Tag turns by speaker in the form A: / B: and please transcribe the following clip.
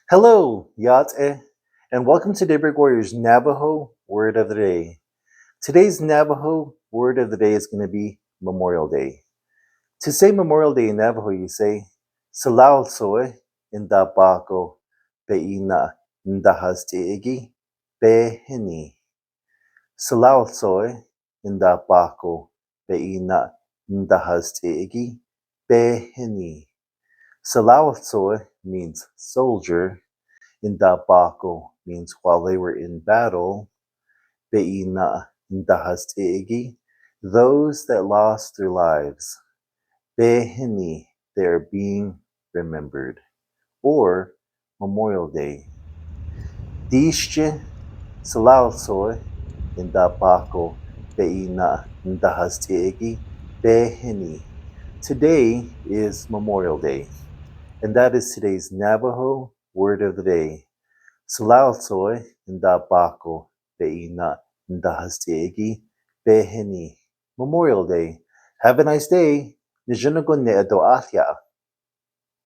A: Hello, Yate, and welcome to Daybreak Warriors Navajo Word of the Day. Today's Navajo Word of the Day is going to be Memorial Day. To say Memorial Day in Navajo, you say Siláołtsooí Ndaabaahgo ndahazt'i'ígíí Bééhániih. Siláołtsooí Ndaabaahgo ndahazt'i'ígíí Bééhániih. Siláołtsooí means soldier. Ndaabaahgo means while they were in battle. Ndahazt'i'ígíí, those that lost their lives. Bééhániih, they are being remembered. Or Memorial Day. Díísh, Siláołtsooí Ndaabaahgo ndahazt'i'ígíí Bééhániih. Today is Memorial Day, and that is today's Navajo Word of the Day. Siláołtsooí Ndaabaahgo ndahazt'i'ígíí Bééhániih. Memorial Day. Have a nice day. Nijunagun ne ado ahya.